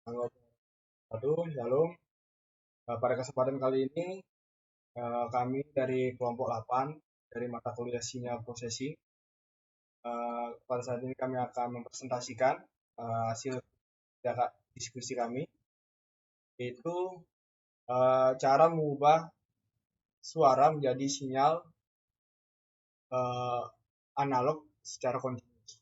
Anggota Shalom. Pada kesempatan kali ini kami dari kelompok 8 dari mata kuliah sinyal prosesi. Pada saat ini kami akan mempresentasikan hasil diskusi kami, yaitu cara mengubah suara menjadi sinyal analog secara kontinus.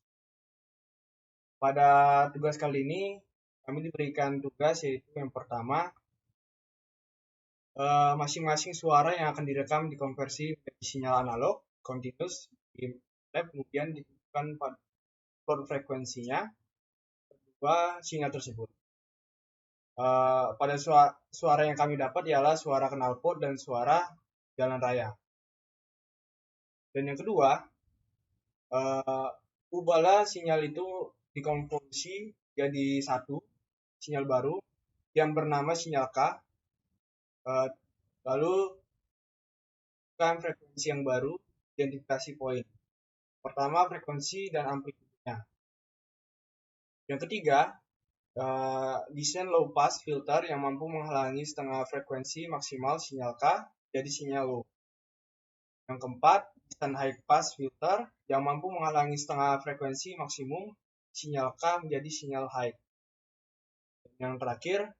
Pada tugas kali ini kami diberikan tugas yaitu yang pertama, masing-masing suara yang akan direkam dikonversi menjadi sinyal analog kontinus di lab, kemudian ditentukan pada frekuensinya kedua sinyal tersebut. Pada suara yang kami dapat ialah suara knalpot dan suara jalan raya. Dan yang kedua, ubahlah sinyal itu dikonversi jadi satu sinyal baru yang bernama sinyal K. Lalu kan frekuensi yang baru, identifikasi poin. Pertama, frekuensi dan amplitudenya. Yang ketiga, desain low pass filter yang mampu menghalangi setengah frekuensi maksimal sinyal K jadi sinyal low. Yang keempat, desain high pass filter yang mampu menghalangi setengah frekuensi maksimum sinyal K menjadi sinyal high. Dan yang terakhir,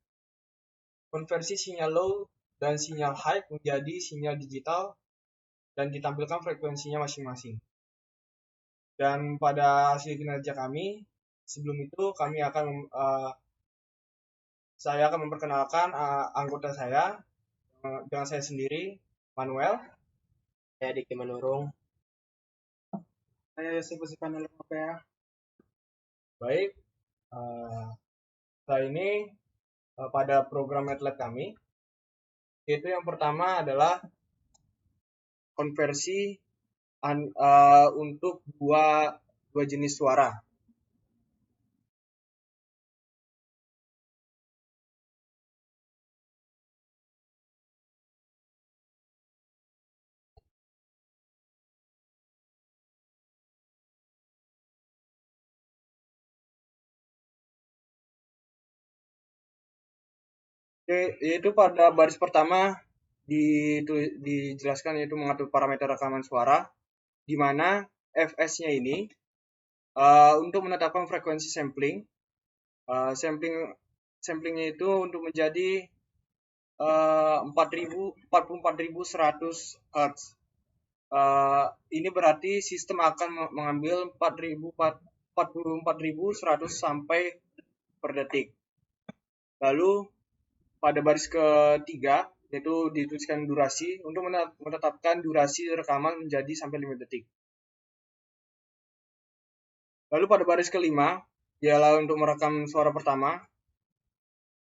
konversi sinyal low dan sinyal high menjadi sinyal digital dan ditampilkan frekuensinya masing-masing. Dan pada hasil kinerja kami, sebelum itu saya akan memperkenalkan anggota saya dengan saya sendiri, Manuel. Saya Diki Manurung. Saya Yosef Usipanel Mopea. Baik, saya ini pada program MATLAB kami, yaitu yang pertama adalah konversi untuk dua jenis suara. Yaitu pada baris pertama dijelaskan yaitu mengatur parameter rekaman suara, di mana Fs-nya ini untuk menetapkan frekuensi sampling. Samplingnya itu untuk menjadi 44.100 Hz. Ini berarti sistem akan mengambil 44.100 sampai per detik. Lalu pada baris ketiga yaitu dituliskan durasi untuk menetapkan durasi rekaman menjadi sampai 5 detik. Lalu pada baris kelima ialah untuk merekam suara pertama.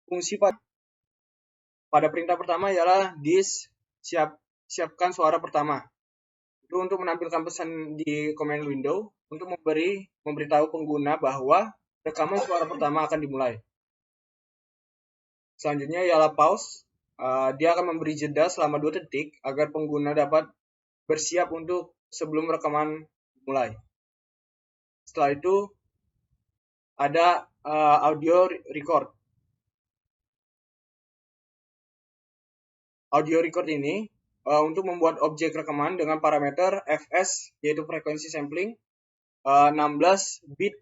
Fungsi pada perintah pertama ialah siapkan suara pertama. Itu untuk menampilkan pesan di command window untuk memberitahu pengguna bahwa rekaman suara pertama akan dimulai. Selanjutnya ialah pause. Dia akan memberi jeda selama 2 detik agar pengguna dapat bersiap untuk sebelum rekaman dimulai. Setelah itu ada audio record. Audio record ini untuk membuat objek rekaman dengan parameter Fs yaitu frekuensi sampling 16 bit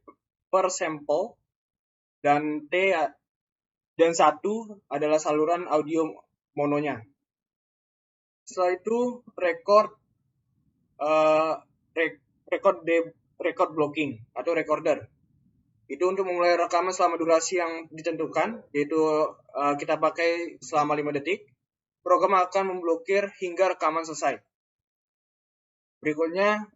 per sample dan dan 1 adalah saluran audio mononya. Setelah itu record blocking atau recorder. Itu untuk memulai rekaman selama durasi yang ditentukan, yaitu kita pakai selama 5 detik. Program akan memblokir hingga rekaman selesai. Berikutnya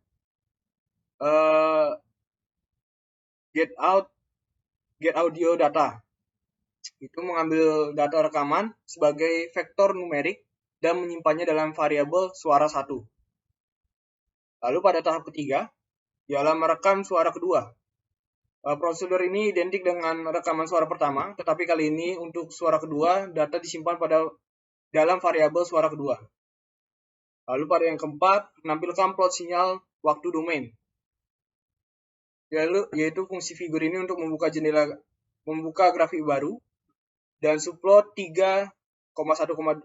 get audio data. Itu mengambil data rekaman sebagai vektor numerik dan menyimpannya dalam variabel suara 1. Lalu pada tahap ketiga ialah merekam suara kedua. Prosedur ini identik dengan rekaman suara pertama, tetapi kali ini untuk suara kedua data disimpan dalam variabel suara kedua. Lalu pada yang keempat, menampilkan plot sinyal waktu domain. Yaitu fungsi figur ini untuk membuka grafik baru dan subplot 3,1,1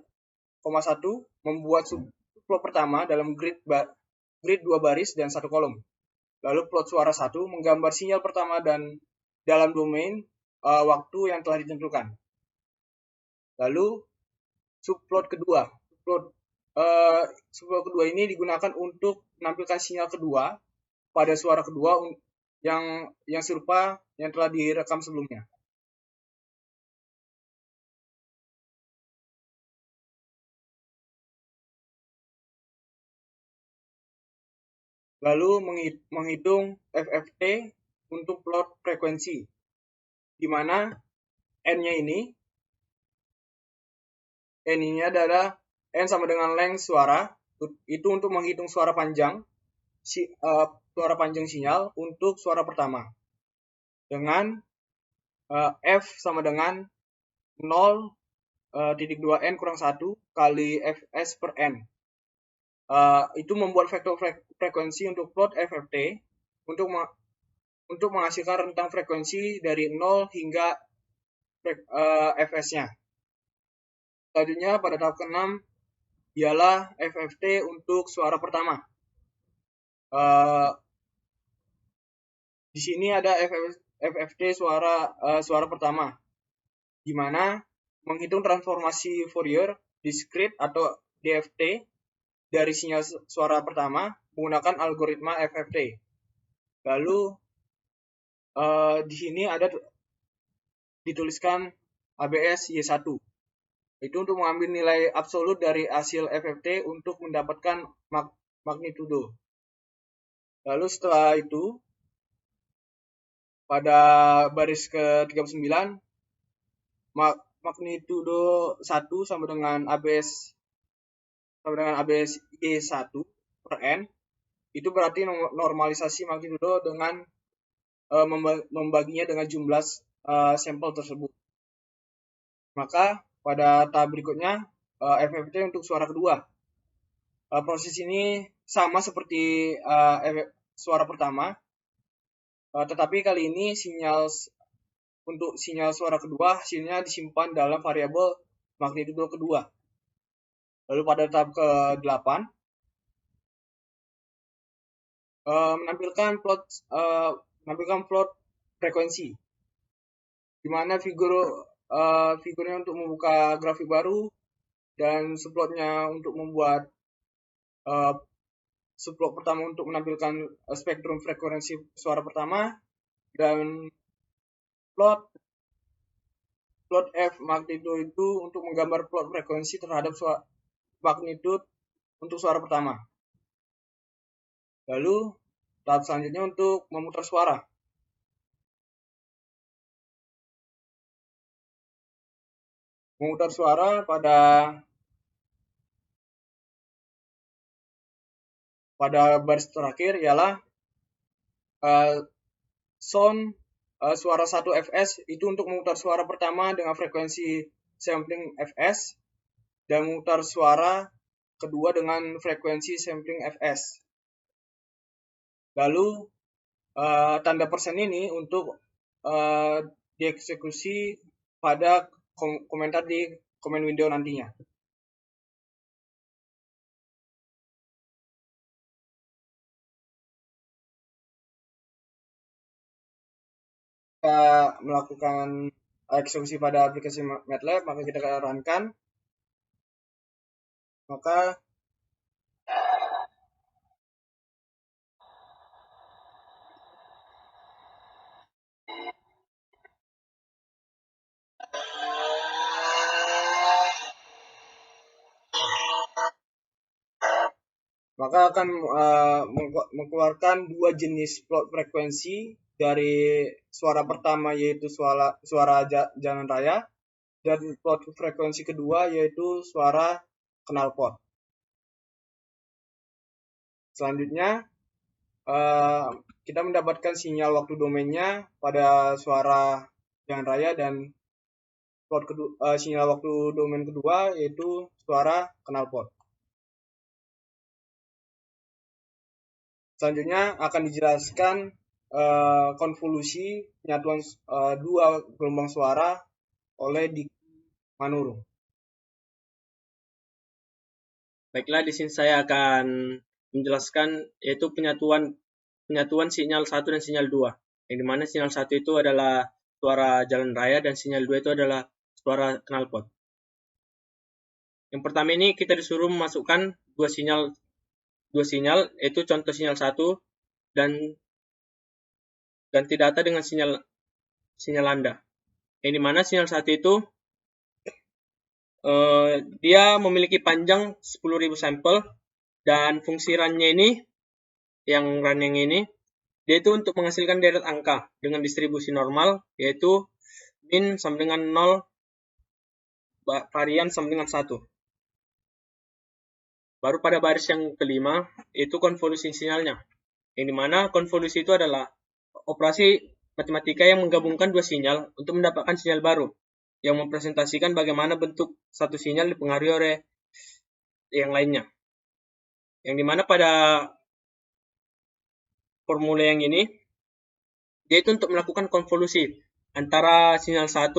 membuat subplot pertama dalam grid 2 baris dan 1 kolom. Lalu plot suara 1 menggambar sinyal pertama dan dalam domain waktu yang telah ditentukan. Lalu subplot kedua. Subplot kedua ini digunakan untuk menampilkan sinyal kedua pada suara kedua yang serupa yang telah direkam sebelumnya. Lalu menghitung FFT untuk plot frekuensi, di mana N-nya ini adalah N sama dengan length suara, itu untuk menghitung suara panjang sinyal untuk suara pertama. Dengan F sama dengan 0,2N kurang 1 kali Fs per N. Itu membuat vektor frekuensi untuk plot FFT untuk menghasilkan rentang frekuensi dari 0 hingga Fs-nya. Selanjutnya pada tahap ke-6 ialah FFT untuk suara pertama. Di sini ada FFT suara pertama, di mana menghitung transformasi Fourier discrete atau DFT dari sinyal suara pertama menggunakan algoritma FFT. Lalu di sini ada dituliskan ABS Y1. Itu untuk mengambil nilai absolut dari hasil FFT untuk mendapatkan magnitudo. Lalu setelah itu pada baris ke-39 magnitudo 1 sama dengan ABS Y1 per N, itu berarti normalisasi magnitudo dengan membaginya dengan jumlah sampel tersebut. Maka pada tahap berikutnya FFT untuk suara kedua. Proses ini sama seperti suara pertama, tetapi kali ini untuk sinyal suara kedua hasilnya disimpan dalam variabel magnitudo kedua. Lalu pada tahap ke-8 menampilkan plot frekuensi, di mana figurnya untuk membuka grafik baru dan subplotnya untuk membuat subplot pertama untuk menampilkan spektrum frekuensi suara pertama, dan plot F magnitudo itu untuk menggambar plot frekuensi terhadap magnitudo untuk suara pertama. Lalu tahap selanjutnya untuk memutar suara. Memutar suara pada baris terakhir ialah suara 1 Fs itu untuk memutar suara pertama dengan frekuensi sampling Fs, dan memutar suara kedua dengan frekuensi sampling Fs. Lalu tanda persen ini untuk dieksekusi pada komentar di comment window nantinya. Kita melakukan eksekusi pada aplikasi MATLAB, maka kita runkan. Maka akan mengeluarkan dua jenis plot frekuensi dari suara pertama, yaitu suara jalan raya, dan plot frekuensi kedua yaitu suara knalpot. Selanjutnya kita mendapatkan sinyal waktu domainnya pada suara jalan raya, dan plot sinyal waktu domain kedua yaitu suara knalpot. Selanjutnya akan dijelaskan konvolusi penyatuan dua gelombang suara oleh Dickey menurun. Baiklah, di sini saya akan menjelaskan yaitu penyatuan sinyal 1 dan sinyal 2. Yang dimana sinyal 1 itu adalah suara jalan raya dan sinyal 2 itu adalah suara knalpot. Yang pertama ini kita disuruh memasukkan dua sinyal yaitu contoh sinyal 1 dan ganti data dengan sinyal Anda. Yang dimana sinyal 1 itu dia memiliki panjang 10.000 sampel dan fungsi run-nya ini yang ini dia itu untuk menghasilkan deret angka dengan distribusi normal yaitu min sama dengan 0, varian sama dengan 1. Baru pada baris yang kelima itu konvolusi sinyalnya, yang dimana konvolusi itu adalah operasi matematika yang menggabungkan dua sinyal untuk mendapatkan sinyal baru yang mempresentasikan bagaimana bentuk satu sinyal dipengaruhi oleh yang lainnya. Yang dimana pada formula yang ini dia itu untuk melakukan konvolusi antara sinyal 1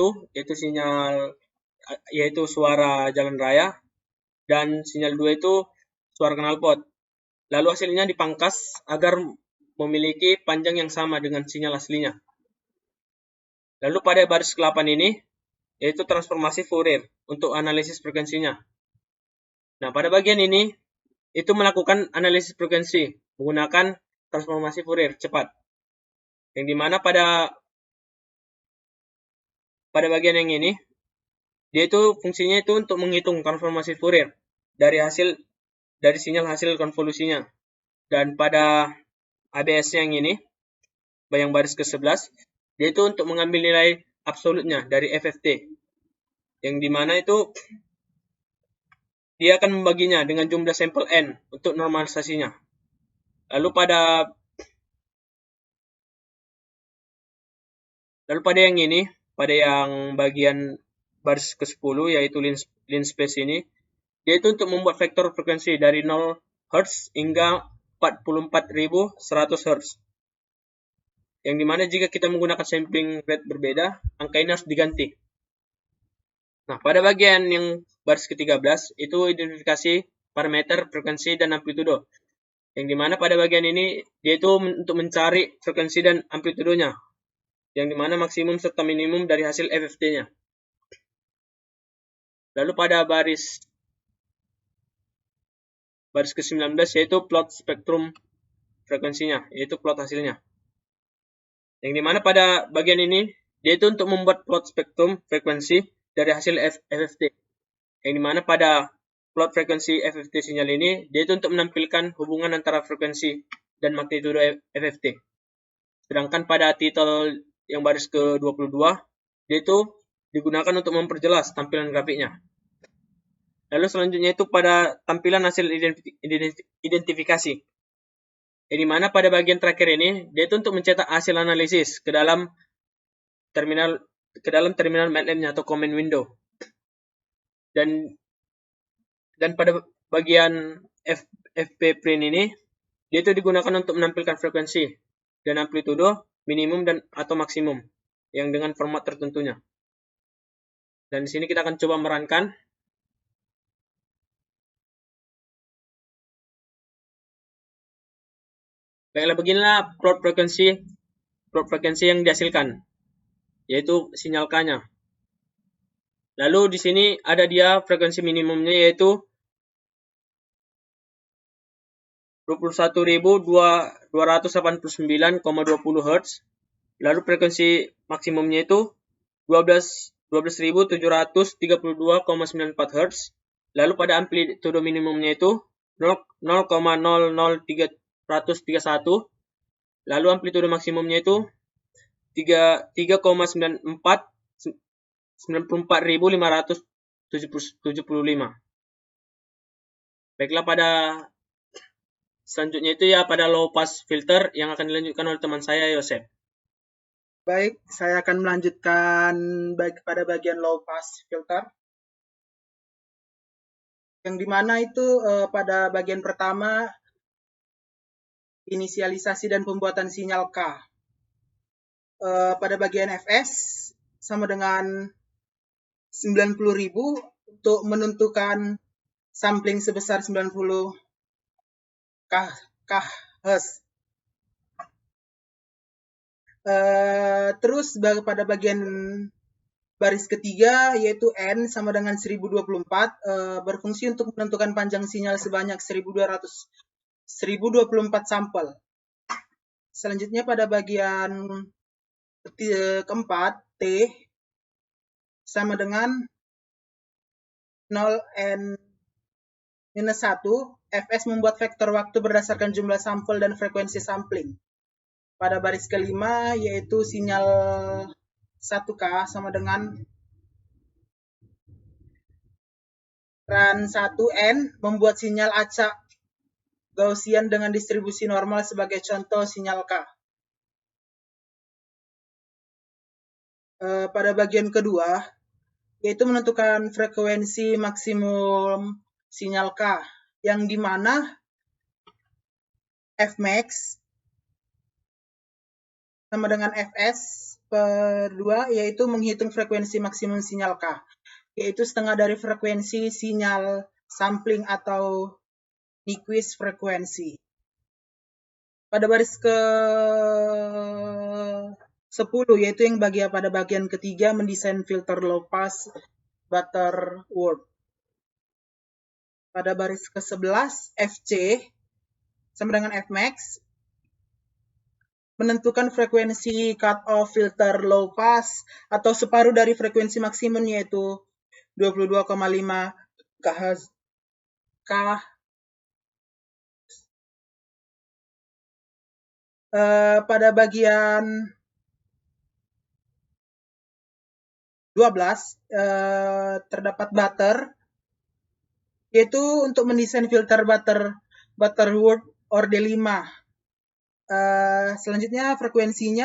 yaitu suara jalan raya dan sinyal 2 itu suara knalpot. Lalu hasilnya dipangkas agar memiliki panjang yang sama dengan sinyal aslinya. Lalu pada baris ke-8 ini yaitu transformasi Fourier untuk analisis frekuensinya. Nah, pada bagian ini itu melakukan analisis frekuensi menggunakan transformasi Fourier cepat. Yang dimana pada bagian yang ini dia itu fungsinya itu untuk menghitung transformasi Fourier dari sinyal hasil konvolusinya. Dan pada ABS yang ini, yang baris ke-11, dia itu untuk mengambil nilai absolutnya dari FFT. Yang dimana itu dia akan membaginya dengan jumlah sampel N untuk normalisasinya. Lalu pada yang ini, pada yang bagian baris ke-10 yaitu lin space ini, dia itu untuk membuat vektor frekuensi dari 0 Hz hingga 44.100 Hz. Yang dimana jika kita menggunakan sampling rate berbeda, angka ini harus diganti. Nah, pada bagian yang baris ke-13 itu identifikasi parameter frekuensi dan amplitudo. Yang dimana pada bagian ini dia itu untuk mencari frekuensi dan amplitudonya. Yang dimana maksimum serta minimum dari hasil FFT-nya. Lalu pada baris ke-19 yaitu plot spektrum frekuensinya, yaitu plot hasilnya. Yang dimana pada bagian ini dia itu untuk membuat plot spektrum frekuensi dari hasil FFT. Yang dimana pada plot frekuensi FFT sinyal ini dia itu untuk menampilkan hubungan antara frekuensi dan magnitudo FFT. Sedangkan pada titel yang baris ke-22 dia itu digunakan untuk memperjelas tampilan grafiknya. Lalu selanjutnya itu pada tampilan hasil identifikasi. Yang dimana pada bagian terakhir ini dia itu untuk mencetak hasil analisis ke dalam terminal MATLAB-nya atau command window. Dan pada bagian FP print ini dia itu digunakan untuk menampilkan frekuensi dan amplitudo minimum dan atau maksimum yang dengan format tertentunya. Dan di sini kita akan coba merankan. Baiklah, beginilah plot frekuensi yang dihasilkan, yaitu sinyal K-nya. Lalu di sini ada dia frekuensi minimumnya yaitu 21.289,20 Hz. Lalu frekuensi maksimumnya itu 12.732,94 Hz. Lalu pada amplitudo minimumnya itu 0,00331. Lalu amplitudo maksimumnya itu 3,94.575. Baiklah, pada selanjutnya itu ya pada low pass filter yang akan dilanjutkan oleh teman saya Yosef. Baik, saya akan melanjutkan pada bagian low pass filter. Yang dimana itu pada bagian pertama inisialisasi dan pembuatan sinyal K. Pada bagian Fs sama dengan 90.000 untuk menentukan sampling sebesar 90 kHz. Terus pada bagian baris ketiga yaitu N sama dengan 1024 berfungsi untuk menentukan panjang sinyal sebanyak 1024 sampel. Selanjutnya pada bagian keempat T sama dengan 0N-1, Fs membuat vektor waktu berdasarkan jumlah sampel dan frekuensi sampling. Pada baris kelima yaitu sinyal 1K sama dengan ran 1N membuat sinyal acak Gaussian dengan distribusi normal sebagai contoh sinyal K. Pada bagian kedua yaitu menentukan frekuensi maksimum sinyal K, yang dimana Fmax sama dengan Fs per 2 yaitu menghitung frekuensi maksimum sinyal K, yaitu setengah dari frekuensi sinyal sampling atau Nyquist frekuensi. Pada baris ke 10 yaitu yang pada bagian ketiga mendesain filter low pass Butterworth. Pada baris ke 11 Fc sama dengan Fmax menentukan frekuensi cut off filter low pass atau separuh dari frekuensi maksimum yaitu 22,5 kHz. Pada bagian 12 terdapat Butter, yaitu untuk mendesain filter Butterworth Orde 5. Selanjutnya frekuensi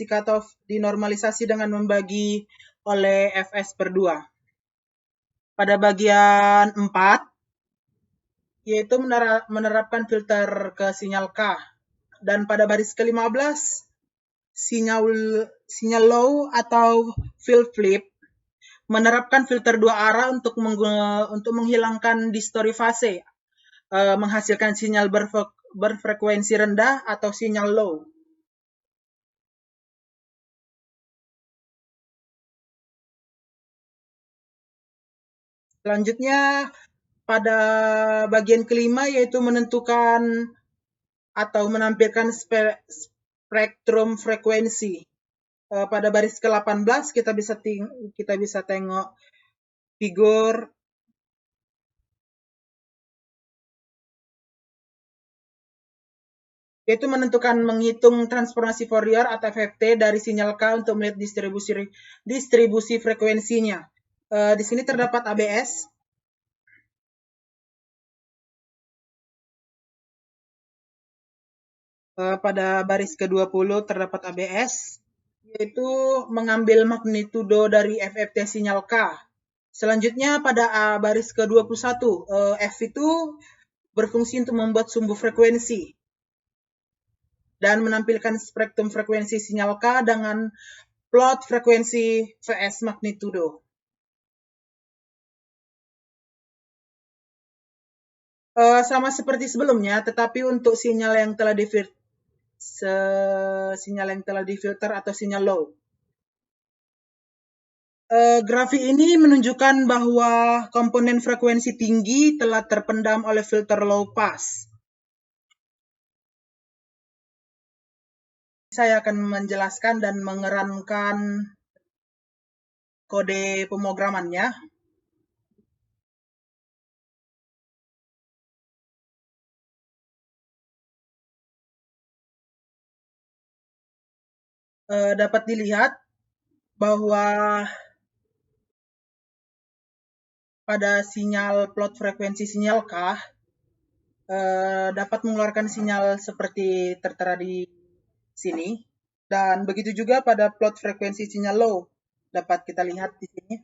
cutoff dinormalisasi dengan membagi oleh Fs per 2. Pada bagian 4 yaitu menerapkan filter ke sinyal K. Dan pada baris ke-15 sinyal low atau fill flip menerapkan filter 2 arah untuk menghilangkan distori fase, menghasilkan sinyal berfrekuensi rendah atau sinyal low. Selanjutnya pada bagian kelima yaitu menentukan atau menampilkan spektrum frekuensi. Pada baris ke-18 kita bisa tengok figur yaitu menghitung transformasi Fourier atau FFT dari sinyal K untuk melihat distribusi frekuensinya. Di sini terdapat ABS. Pada baris ke-20 terdapat ABS, yaitu mengambil magnitudo dari FFT sinyal K. Selanjutnya pada baris ke-21, F itu berfungsi untuk membuat sumbu frekuensi dan menampilkan spektrum frekuensi sinyal K dengan plot frekuensi Vs magnitudo. Sama seperti sebelumnya, tetapi untuk sinyal yang telah difilter atau sinyal low. Grafik ini menunjukkan bahwa komponen frekuensi tinggi telah terpendam oleh filter low pass. Saya akan menjelaskan dan mengerankan kode pemrogramannya. Dapat dilihat bahwa pada sinyal plot frekuensi sinyal K dapat mengeluarkan sinyal seperti tertera di sini, dan begitu juga pada plot frekuensi sinyal low dapat kita lihat di sini.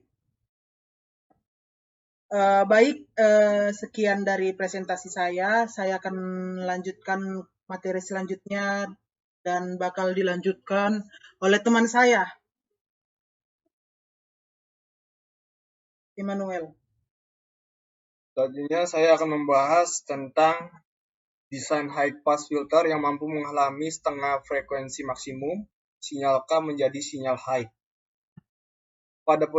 Sekian dari presentasi saya akan melanjutkan materi selanjutnya dan bakal dilanjutkan oleh teman saya. Immanuel. Selanjutnya saya akan membahas tentang desain high pass filter yang mampu menghalangi setengah frekuensi maksimum sinyal K menjadi sinyal high. Pada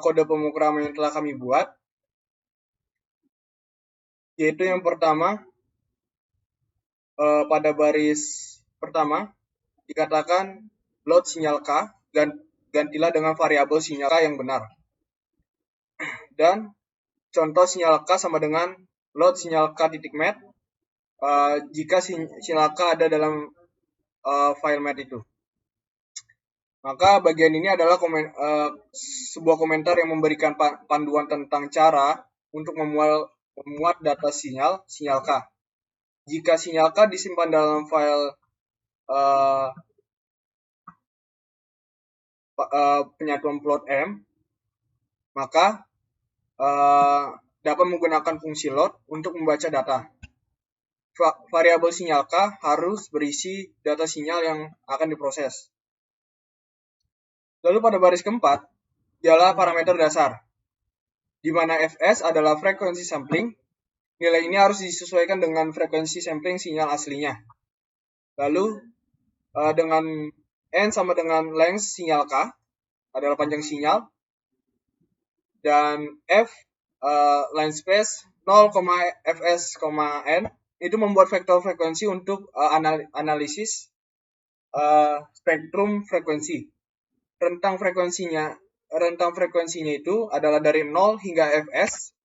kode pemrograman yang telah kami buat, yaitu yang pertama, pada baris pertama dikatakan load sinyal K, gantilah dengan variabel sinyal K yang benar. Dan contoh sinyal K sama dengan load sinyal K.mat jika sinyal K ada dalam file mat itu. Maka bagian ini adalah sebuah komentar yang memberikan panduan tentang cara untuk memuat data sinyal K. Jika sinyal K disimpan dalam file penyatuan plot M, maka dapat menggunakan fungsi load untuk membaca data. Variabel sinyal K harus berisi data sinyal yang akan diproses. Lalu pada baris keempat, ialah parameter dasar, di mana Fs adalah frekuensi sampling. Nilai ini harus disesuaikan dengan frekuensi sampling sinyal aslinya. Lalu dengan N sama dengan length sinyal K adalah panjang sinyal, dan F line space 0,Fs, N itu membuat vektor frekuensi untuk analisis spektrum frekuensi. Rentang frekuensinya itu adalah dari 0 hingga Fs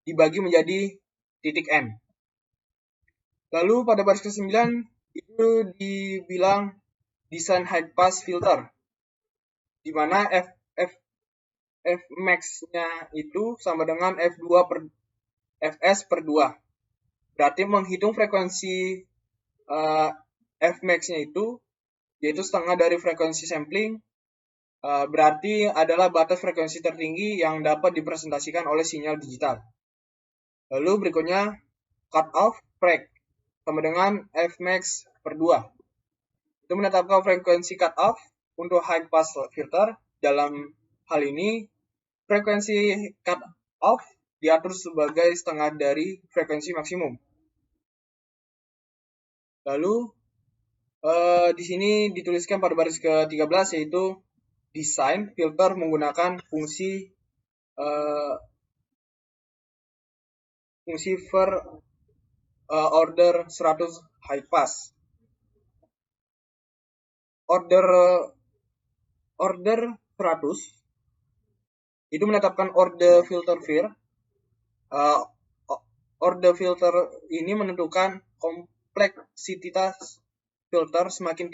dibagi menjadi titik N. Lalu pada baris ke-9 itu dibilang desain high pass filter, di mana F max-nya itu sama dengan Fs per 2. Berarti menghitung frekuensi F max-nya itu, yaitu setengah dari frekuensi sampling, berarti adalah batas frekuensi tertinggi yang dapat dipresentasikan oleh sinyal digital. Lalu berikutnya cut off frek sama dengan Fmax per 2. Itu menetapkan frekuensi cut off untuk high pass filter. Dalam hal ini, frekuensi cut off diatur sebagai setengah dari frekuensi maksimum. Lalu di sini dituliskan pada baris ke-13, yaitu desain filter menggunakan fungsi per order 100 high pass. Order 100 itu menetapkan order filter vir. Order filter ini menentukan kompleksitas filter. Semakin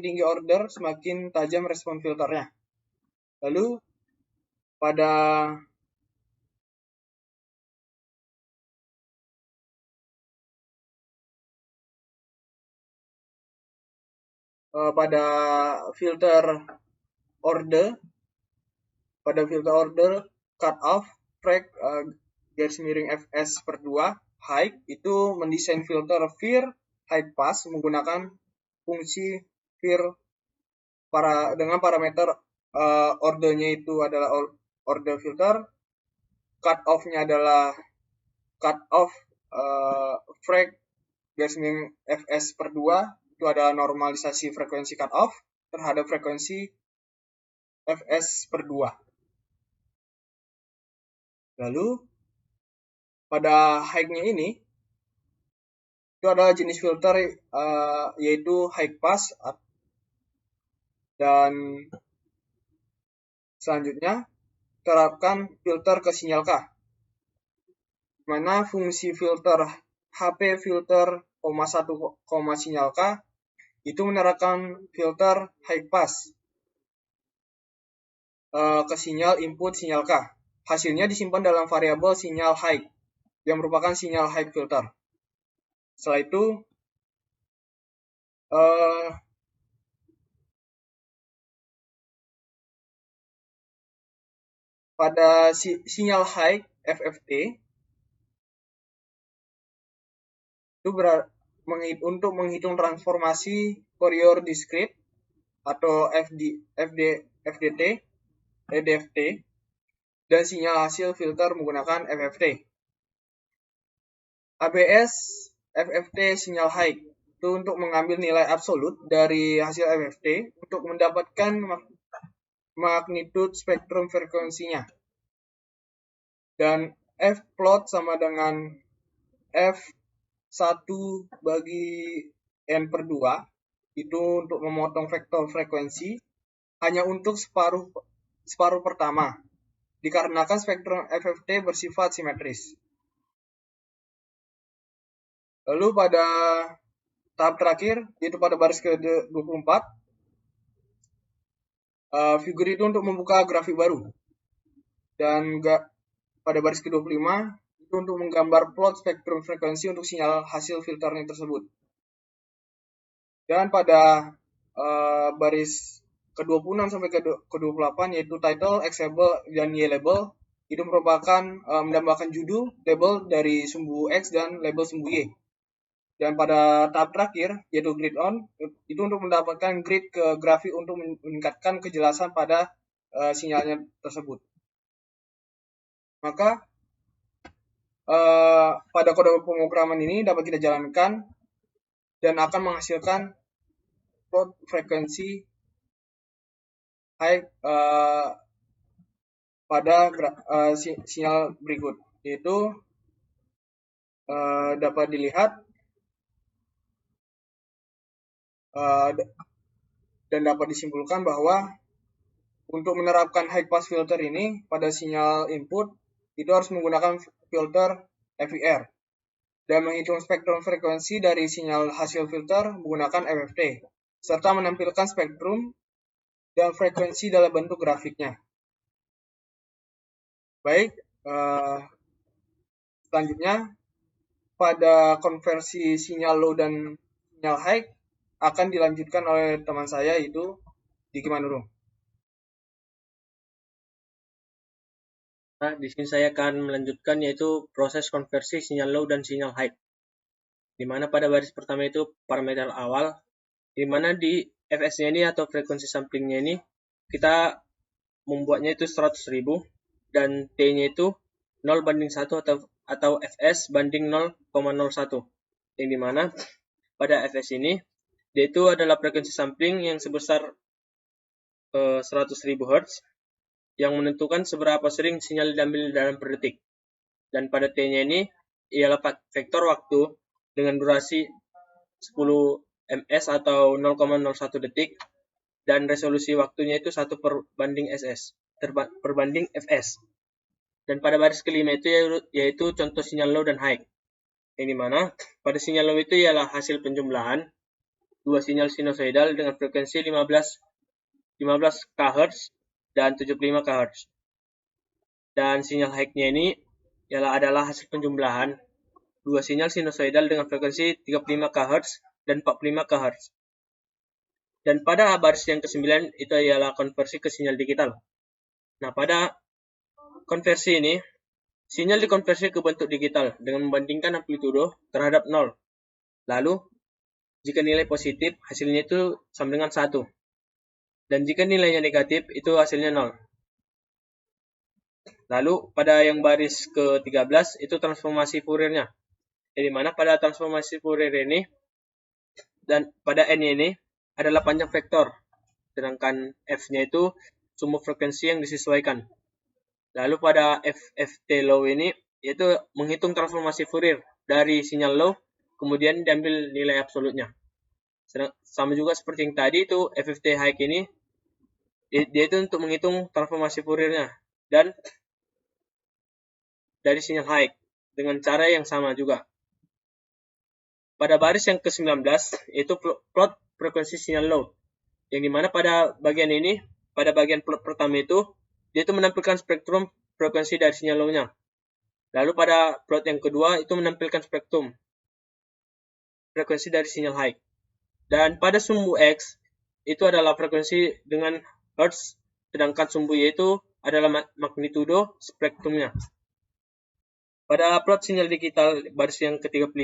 tinggi order, semakin tajam respon filternya. Lalu pada filter order cut off frek garis miring Fs per 2 high itu mendesain filter vir high pass menggunakan fungsi vir dengan parameter ordernya itu adalah order filter, cut off-nya adalah cut off frek garis miring Fs per 2, itu adalah normalisasi frekuensi cut off terhadap frekuensi Fs per 2. Lalu pada high-nya ini itu adalah jenis filter yaitu high pass, dan selanjutnya terapkan filter ke sinyal K, di mana fungsi filter HP filter, 1, sinyal K itu menerapkan filter high pass ke sinyal input sinyal K. Hasilnya disimpan dalam variabel sinyal high yang merupakan sinyal high filter. Setelah itu pada sinyal high FFT itu untuk menghitung transformasi Fourier discrete atau EDFT, dan sinyal hasil filter menggunakan FFT. ABS FFT sinyal high itu untuk mengambil nilai absolut dari hasil FFT untuk mendapatkan magnitude spektrum frekuensinya. Dan F plot sama dengan F1 bagi N per 2 itu untuk memotong vektor frekuensi hanya untuk separuh pertama, dikarenakan spektrum FFT bersifat simetris. Lalu pada tahap terakhir, yaitu pada baris ke-24, figur itu untuk membuka grafik baru. Dan pada baris ke-25, itu untuk menggambar plot spektrum frekuensi untuk sinyal hasil filternya tersebut. Dan pada baris ke-26 sampai ke-28, yaitu title, X label, dan Y label, itu merupakan mendambakan judul, label dari sumbu X dan label sumbu Y. Dan pada tahap terakhir, yaitu grid on, itu untuk mendapatkan grid ke grafik untuk meningkatkan kejelasan pada sinyalnya tersebut. Maka pada kode pemrograman ini dapat kita jalankan dan akan menghasilkan plot frekuensi high pada sinyal berikut, yaitu dapat dilihat dan dapat disimpulkan bahwa untuk menerapkan high pass filter ini pada sinyal input itu harus menggunakan filter FIR dan menghitung spektrum frekuensi dari sinyal hasil filter menggunakan FFT serta menampilkan spektrum dan frekuensi dalam bentuk grafiknya. Baik, selanjutnya pada konversi sinyal low dan sinyal high akan dilanjutkan oleh teman saya, yaitu Diki Manurung. Nah, di sini saya akan melanjutkan yaitu proses konversi sinyal low dan sinyal high. Di mana pada baris pertama itu parameter awal, di mana di Fs-nya ini atau frekuensi samplingnya ini kita membuatnya itu 100.000 dan T-nya itu 0:1 atau Fs banding 0,01. Yang dimana pada Fs ini dia itu adalah frekuensi sampling yang sebesar 100.000 Hz yang menentukan seberapa sering sinyal diambil dalam per detik. Dan pada T-nya ini ialah vektor waktu dengan durasi 10 ms atau 0,01 detik dan resolusi waktunya itu 1/SS perbanding Fs. Dan pada baris kelima itu yaitu contoh sinyal low dan high. Yang dimana pada sinyal low itu ialah hasil penjumlahan dua sinyal sinusoidal dengan frekuensi 15 kHz dan 75 kHz. Dan sinyal high-nya ini adalah hasil penjumlahan dua sinyal sinusoidal dengan frekuensi 35 kHz dan 45 kHz. Dan pada baris yang ke-9 itu ialah konversi ke sinyal digital. Nah, pada konversi ini, sinyal dikonversi ke bentuk digital dengan membandingkan amplitudo terhadap 0. Lalu, jika nilai positif, hasilnya itu sama dengan 1. Dan jika nilainya negatif, itu hasilnya 0. Lalu, pada yang baris ke-13, itu transformasi Fourier-nya. Di mana pada transformasi Fourier ini, dan pada N ini, adalah panjang vektor. Sedangkan F-nya itu sumbu frekuensi yang disesuaikan. Lalu pada FFT low ini, yaitu menghitung transformasi Fourier dari sinyal low, kemudian diambil nilai absolutnya. Sama juga seperti yang tadi itu FFT high ini, dia itu untuk menghitung transformasi Fourier-nya dan dari sinyal high dengan cara yang sama juga. Pada baris yang ke-19 itu plot frekuensi sinyal low, yang dimana pada bagian ini, pada bagian plot pertama itu dia itu menampilkan spektrum frekuensi dari sinyal low-nya. Lalu pada plot yang kedua itu menampilkan spektrum frekuensi dari sinyal high. Dan pada sumbu X itu adalah frekuensi dengan Hertz, sedangkan sumbu Y itu adalah magnitudo spektrumnya. Pada plot sinyal digital baris yang ke-35,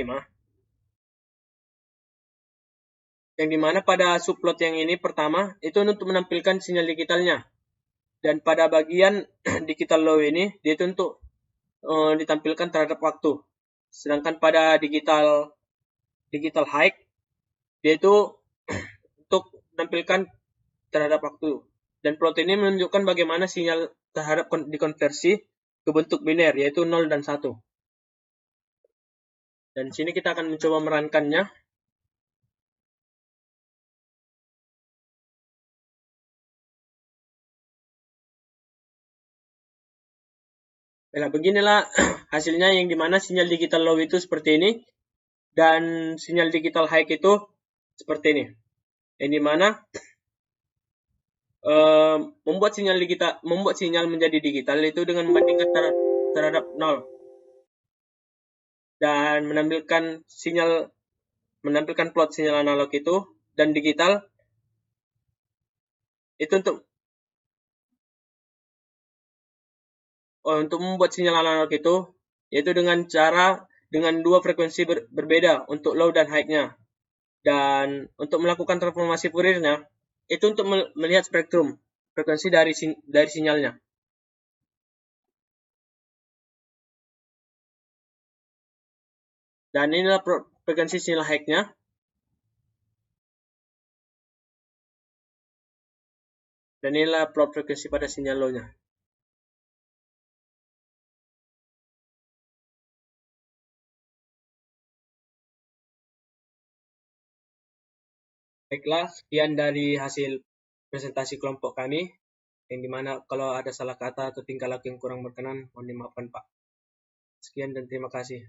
yang dimana pada subplot yang ini pertama itu untuk menampilkan sinyal digitalnya. Dan pada bagian digital low ini, dia itu untuk ditampilkan terhadap waktu. Sedangkan pada digital high, dia itu untuk menampilkan terhadap waktu. Dan plot ini menunjukkan bagaimana sinyal terhadap dikonversi ke bentuk biner, yaitu 0 dan 1. Dan di sini kita akan mencoba merankannya. Nah, beginilah hasilnya, yang dimana sinyal digital low itu seperti ini dan sinyal digital high itu seperti ini, yang dimana membuat sinyal menjadi digital itu dengan membandingkan terhadap 0 dan menampilkan plot sinyal analog itu, dan digital itu untuk membuat sinyal analog itu, yaitu dengan dua frekuensi berbeda untuk low dan high-nya. Dan untuk melakukan transformasi Fourier-nya, itu untuk melihat spektrum frekuensi dari sinyalnya. Dan inilah frekuensi sinyal high-nya. Dan inilah plot frekuensi pada sinyal low-nya. Baiklah, sekian dari hasil presentasi kelompok kami, yang dimana kalau ada salah kata atau tingkah laku yang kurang berkenan, mohon dimaafkan Pak. Sekian dan terima kasih.